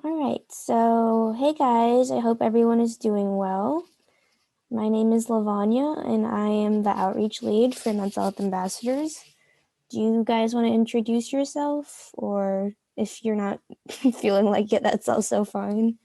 All right, so hey guys, I hope everyone is doing well. My name is Lavanya and I am the outreach lead for Mental Health Ambassadors. Do you guys want to introduce yourself, or if you're not feeling like it, that's also fine.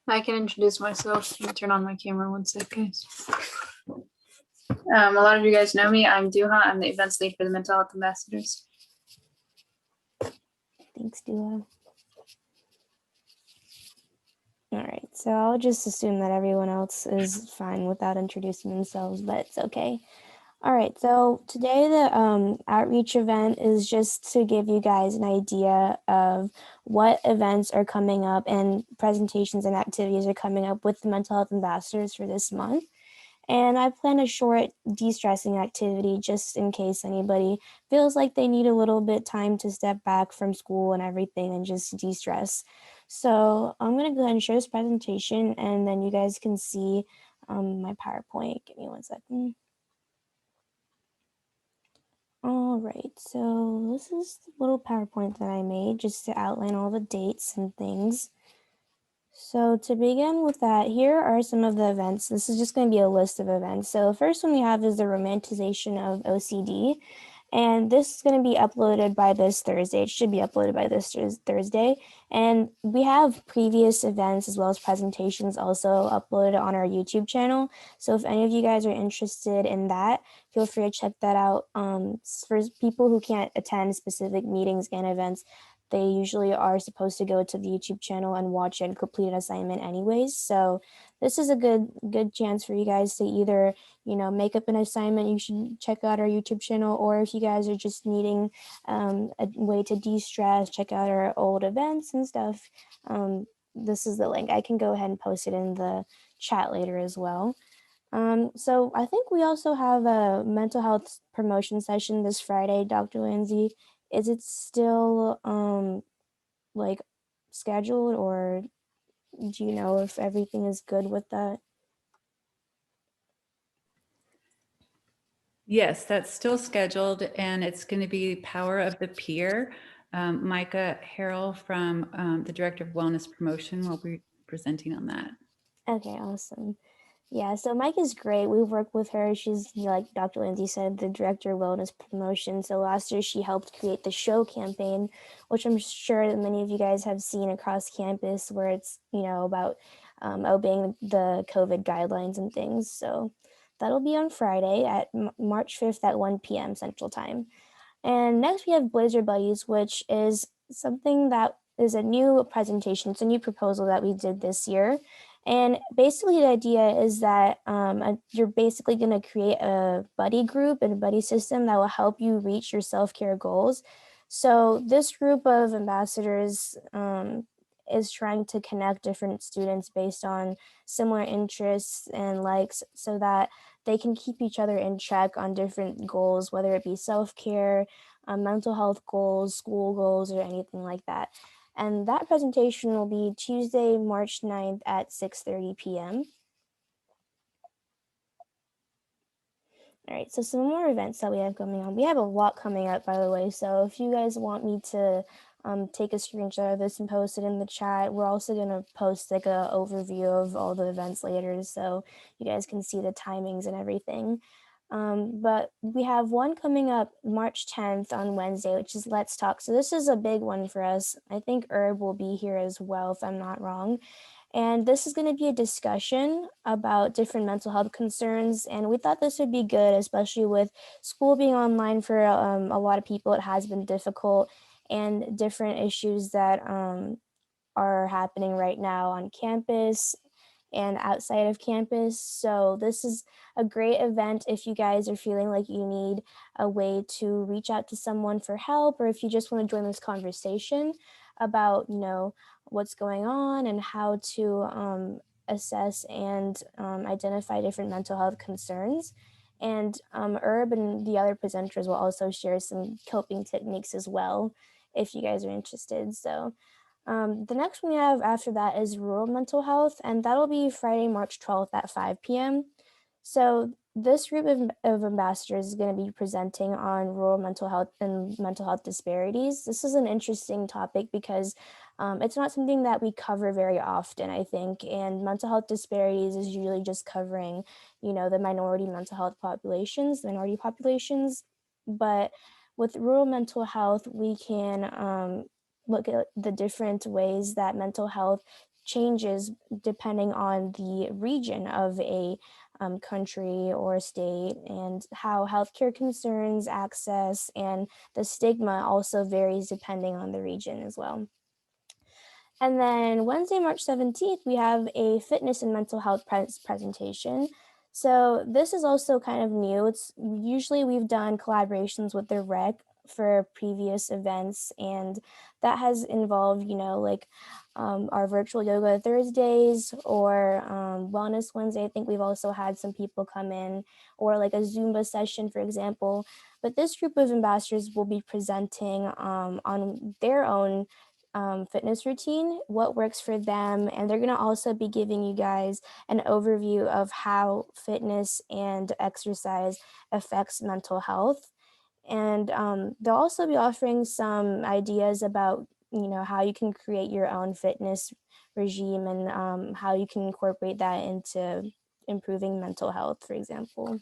I can introduce myself. Let me turn on my camera one sec, guys. A lot of you guys know me. I'm Duha. I'm the events lead for the Mental Health Ambassadors. Thanks, Dua. All right, so I'll just assume that everyone else is fine without introducing themselves, but it's okay. All right, so today the outreach event is just to give you guys an idea of what events are coming up and presentations and activities are coming up with the Mental Health Ambassadors for this month. And I plan a short de-stressing activity just in case anybody feels like they need a little bit time to step back from school and everything and just de-stress. So I'm going to go ahead and share this presentation and then you guys can see my PowerPoint. Give me one second. All right, so this is the little PowerPoint that I made just to outline all the dates and things. So to begin with that, here are some of the events. This is just going to be a list of events. So the first one we have is the romanticization of OCD. And this is going to be uploaded by this Thursday. It should be uploaded by this Thursday. And we have previous events as well as presentations also uploaded on our YouTube channel. So if any of you guys are interested in that, feel free to check that out. For people who can't attend specific meetings and events, they usually are supposed to go to the YouTube channel and watch and complete an assignment anyways. So this is a good chance for you guys to either, make up an assignment. You should check out our YouTube channel, or if you guys are just needing a way to de-stress, check out our old events and stuff. This is the link. I can go ahead and post it in the chat later as well. So I think we also have a mental health promotion session this Friday, Dr. Lindsay. Is it still like scheduled, or do you know if everything is good with that? Yes, that's still scheduled, and it's going to be Power of the Pier. Micah Harrell from the Director of Wellness Promotion will be presenting on that. Okay, awesome. Yeah, so Mike is great. We've worked with her. She's, like Dr. Lindsay said, the director of wellness promotion. So last year she helped create the show campaign, which I'm sure that many of you guys have seen across campus, where it's, about obeying the COVID guidelines and things. So that'll be on Friday at March 5th at 1 p.m. Central Time. And next we have Blazer Buddies, which is something that is a new presentation. It's a new proposal that we did this year. And basically the idea is that you're basically going to create a buddy group and a buddy system that will help you reach your self-care goals. So this group of ambassadors is trying to connect different students based on similar interests and likes, so that they can keep each other in check on different goals, whether it be self-care, mental health goals, school goals, or anything like that. And that presentation will be Tuesday, March 9th at 6:30 p.m. All right, so some more events that we have coming on. We have a lot coming up, by the way. So if you guys want me to take a screenshot of this and post it in the chat, we're also going to post like an overview of all the events later, so you guys can see the timings and everything. But we have one coming up March 10th on Wednesday, which is Let's Talk. So this is a big one for us. I think Herb will be here as well, if I'm not wrong. And this is going to be a discussion about different mental health concerns. And we thought this would be good, especially with school being online for a lot of people. It has been difficult, and different issues that are happening right now on campus and outside of campus. So this is a great event if you guys are feeling like you need a way to reach out to someone for help, or if you just want to join this conversation about, what's going on and how to assess and identify different mental health concerns. And Herb and the other presenters will also share some coping techniques as well, if you guys are interested. So the next one we have after that is rural mental health, and that'll be Friday, March 12th at 5 p.m. So this group of ambassadors is going to be presenting on rural mental health and mental health disparities. This is an interesting topic because it's not something that we cover very often, I think. And mental health disparities is usually just covering, the minority mental health populations, minority populations. But with rural mental health, we can look at the different ways that mental health changes depending on the region of a country or state, and how healthcare concerns, access, and the stigma also varies depending on the region as well. And then Wednesday, March 17th, we have a fitness and mental health presentation. So this is also kind of new. It's usually we've done collaborations with the rec for previous events, and that has involved, like our virtual yoga Thursdays or Wellness Wednesday. I think we've also had some people come in, or like a Zumba session, for example. But this group of ambassadors will be presenting on their own fitness routine, what works for them. And they're going to also be giving you guys an overview of how fitness and exercise affects mental health. And they'll also be offering some ideas about, how you can create your own fitness regime, and how you can incorporate that into improving mental health, for example.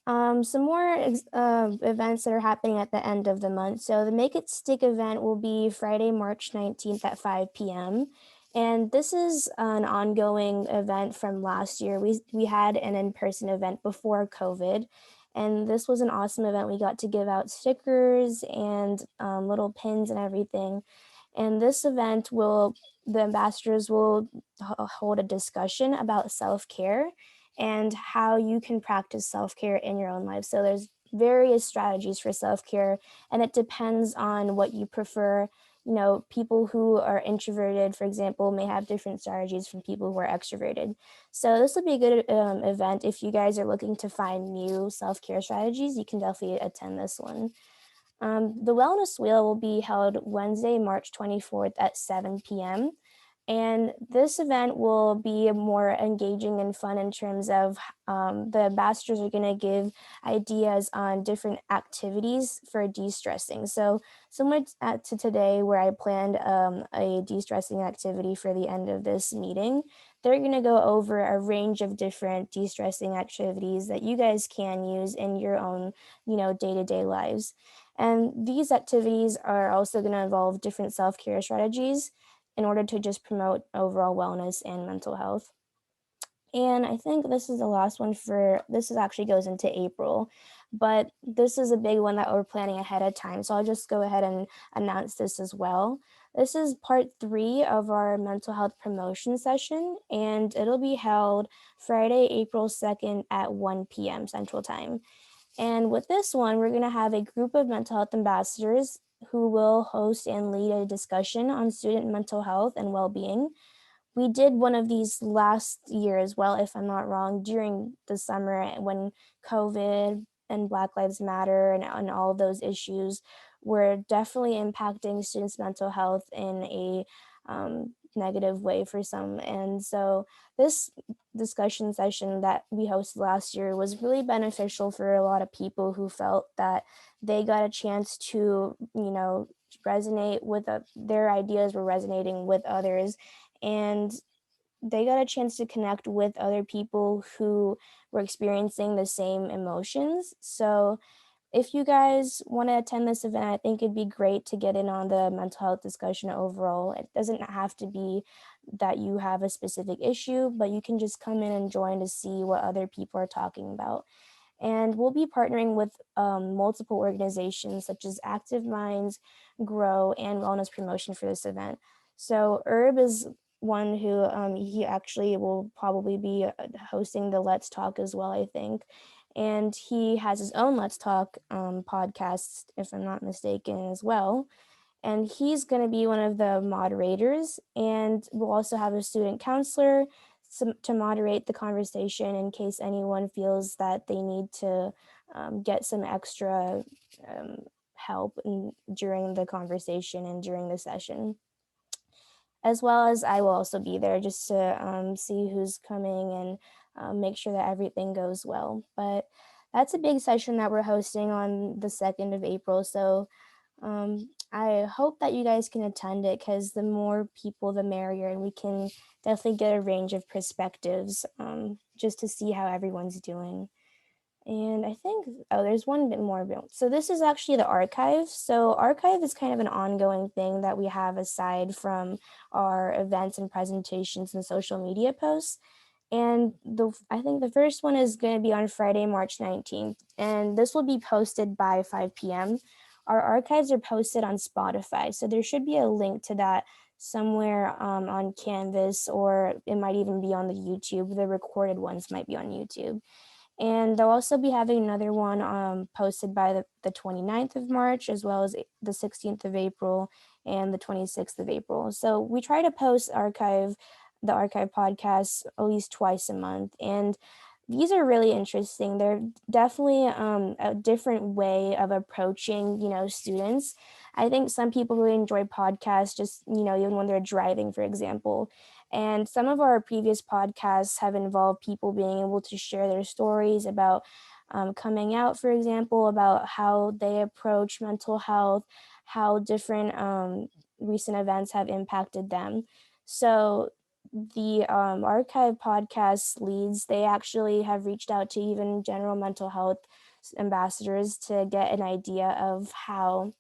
Some more events that are happening at the end of the month. So the Make It Stick event will be Friday, March 19th at 5 p.m. And this is an ongoing event from last year. We had an in-person event before COVID, and this was an awesome event. We got to give out stickers and little pins and everything. And this event the ambassadors will hold a discussion about self-care and how you can practice self-care in your own life. So there's various strategies for self-care, and it depends on what you prefer. People who are introverted, for example, may have different strategies from people who are extroverted. So this will be a good event. If you guys are looking to find new self-care strategies, you can definitely attend this one. The Wellness Wheel will be held Wednesday, March 24th at 7 p.m. And this event will be more engaging and fun in terms of the ambassadors are going to give ideas on different activities for de-stressing. So similar to today, where I planned a de-stressing activity for the end of this meeting, they're going to go over a range of different de-stressing activities that you guys can use in your own, day-to-day lives. And these activities are also going to involve different self-care strategies in order to just promote overall wellness and mental health. And I think this is the last one this actually goes into April, but this is a big one that we're planning ahead of time. So I'll just go ahead and announce this as well. This is part 3 of our mental health promotion session, and it'll be held Friday, April 2nd at 1 p.m. Central Time. And with this one, we're going to have a group of mental health ambassadors who will host and lead a discussion on student mental health and well-being. We did one of these last year as well, if I'm not wrong, during the summer when COVID and Black Lives Matter and all of those issues were definitely impacting students' mental health in a negative way for some. And so this discussion session that we hosted last year was really beneficial for a lot of people who felt that they got a chance to, resonate with their ideas were resonating with others, and they got a chance to connect with other people who were experiencing the same emotions. So if you guys want to attend this event, I think it'd be great to get in on the mental health discussion overall. It doesn't have to be that you have a specific issue, but you can just come in and join to see what other people are talking about. And we'll be partnering with multiple organizations such as Active Minds, Grow, and Wellness Promotion for this event. So Herb is one who he actually will probably be hosting the Let's Talk as well, I think. And he has his own Let's Talk podcast, if I'm not mistaken, as well. And he's going to be one of the moderators. And we'll also have a student counselor to moderate the conversation in case anyone feels that they need to get some extra help during the conversation and during the session. As well as I will also be there just to see who's coming and make sure that everything goes well. But that's a big session that we're hosting on the 2nd of April. So I hope that you guys can attend it, because the more people, the merrier, and we can definitely get a range of perspectives just to see how everyone's doing. And I think, oh, there's one bit more. So this is actually the archive. So archive is kind of an ongoing thing that we have aside from our events and presentations and social media posts. And I think the first one is going to be on Friday, March 19th. And this will be posted by 5 p.m. Our archives are posted on Spotify. So there should be a link to that somewhere on Canvas, or it might even be on the YouTube. The recorded ones might be on YouTube. And they'll also be having another one posted by the 29th of March, as well as the 16th of April and the 26th of April. So we try to post the archive podcasts at least twice a month. And these are really interesting. They're definitely a different way of approaching, students. I think some people really enjoy podcasts just, even when they're driving, for example. And some of our previous podcasts have involved people being able to share their stories about coming out, for example, about how they approach mental health, how different recent events have impacted them. So the archive podcast leads, they actually have reached out to even general mental health ambassadors to get an idea of how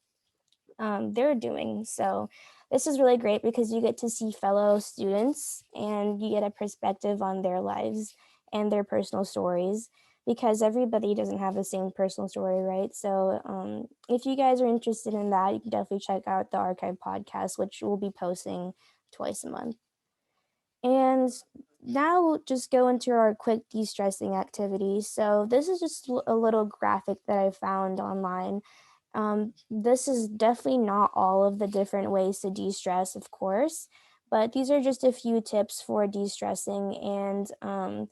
they're doing. So this is really great because you get to see fellow students and you get a perspective on their lives and their personal stories, because everybody doesn't have the same personal story, right? So if you guys are interested in that, you can definitely check out the archive podcast, which we'll be posting twice a month. And now we'll just go into our quick de-stressing activities. So this is just a little graphic that I found online. This is definitely not all of the different ways to de-stress, of course, but these are just a few tips for de-stressing. And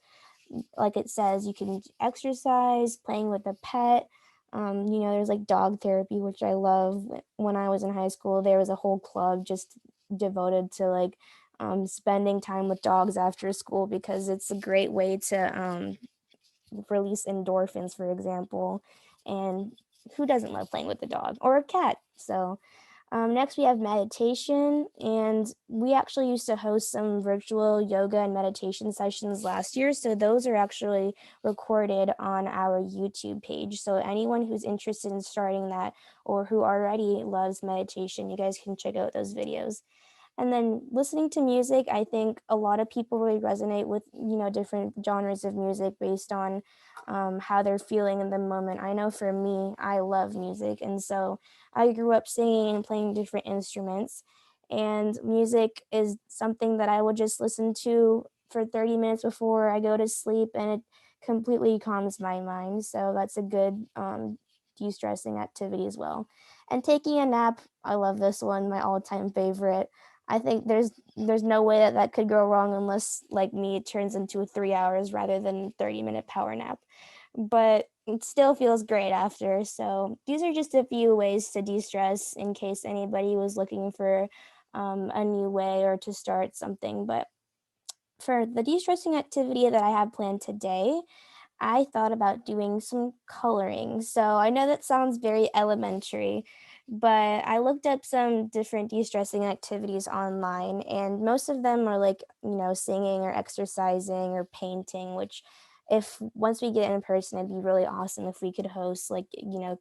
like it says, you can exercise, playing with a pet. There's like dog therapy, which I love. When I was in high school, there was a whole club just devoted to like spending time with dogs after school, because it's a great way to release endorphins, for example. And who doesn't love playing with a dog or a cat? So next we have meditation, and we actually used to host some virtual yoga and meditation sessions last year. So those are actually recorded on our YouTube page. So anyone who's interested in starting that, or who already loves meditation, you guys can check out those videos. And then listening to music, I think a lot of people really resonate with, different genres of music based on how they're feeling in the moment. I know for me, I love music. And so I grew up singing and playing different instruments. And music is something that I would just listen to for 30 minutes before I go to sleep, and it completely calms my mind. So that's a good de-stressing activity as well. And taking a nap, I love this one, my all-time favorite. I think there's no way that could go wrong, unless, like me, it turns into 3 hours rather than 30-minute power nap. But it still feels great after. So these are just a few ways to de-stress in case anybody was looking for a new way or to start something. But for the de-stressing activity that I have planned today, I thought about doing some coloring. So I know that sounds very elementary, but I looked up some different de-stressing activities online, and most of them are like, singing or exercising or painting, which, if once we get in person, it'd be really awesome if we could host like,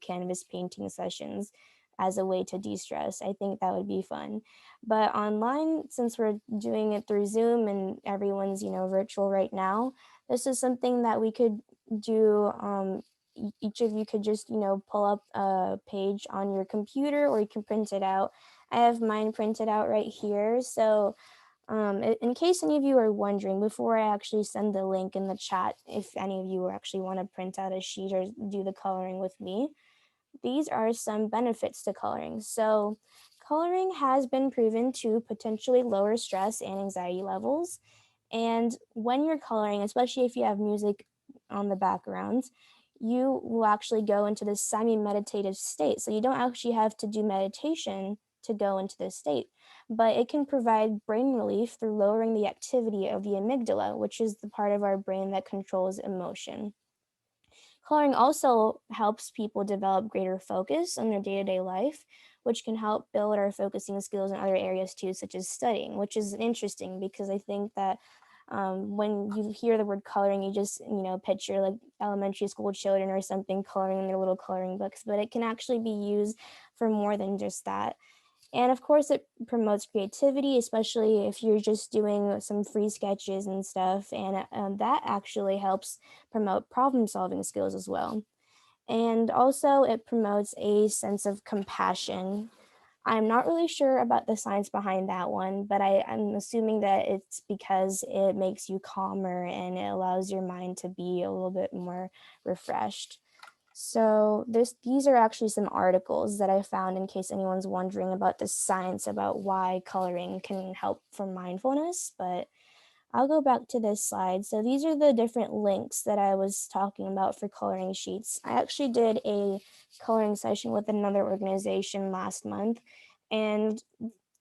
canvas painting sessions as a way to de-stress. I think that would be fun. But online, since we're doing it through Zoom and everyone's, virtual right now, this is something that we could do. Each of you could just, pull up a page on your computer, or you can print it out. I have mine printed out right here. So in case any of you are wondering, before I actually send the link in the chat, if any of you actually want to print out a sheet or do the coloring with me, these are some benefits to coloring. So coloring has been proven to potentially lower stress and anxiety levels. And when you're coloring, especially if you have music on the background, you will actually go into this semi-meditative state. So you don't actually have to do meditation to go into this state, but it can provide brain relief through lowering the activity of the amygdala, which is the part of our brain that controls emotion. Coloring also helps people develop greater focus on their day to day life, which can help build our focusing skills in other areas too, such as studying, which is interesting because I think that when you hear the word coloring, you just, picture like elementary school children or something coloring in their little coloring books, but it can actually be used for more than just that. And of course, it promotes creativity, especially if you're just doing some free sketches and stuff. And that actually helps promote problem solving skills as well. And also, it promotes a sense of compassion. I'm not really sure about the science behind that one, but I'm assuming that it's because it makes you calmer and it allows your mind to be a little bit more refreshed. So these are actually some articles that I found in case anyone's wondering about the science about why coloring can help for mindfulness, but I'll go back to this slide. So these are the different links that I was talking about for coloring sheets. I actually did a coloring session with another organization last month, and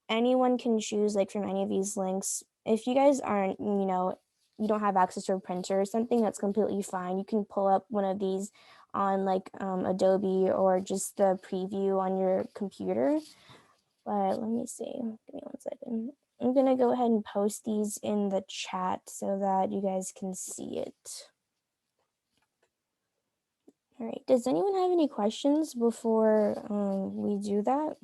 anyone can choose like from any of these links. If you guys aren't, you don't have access to a printer or something, that's completely fine. You can pull up one of these on like Adobe or just the preview on your computer. But let me see. Give me 1 second. I'm going to go ahead and post these in the chat so that you guys can see it. All right. Does anyone have any questions before we do that?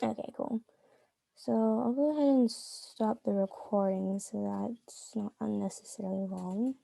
Okay, cool. So I'll go ahead and stop the recording so that it's not unnecessarily long.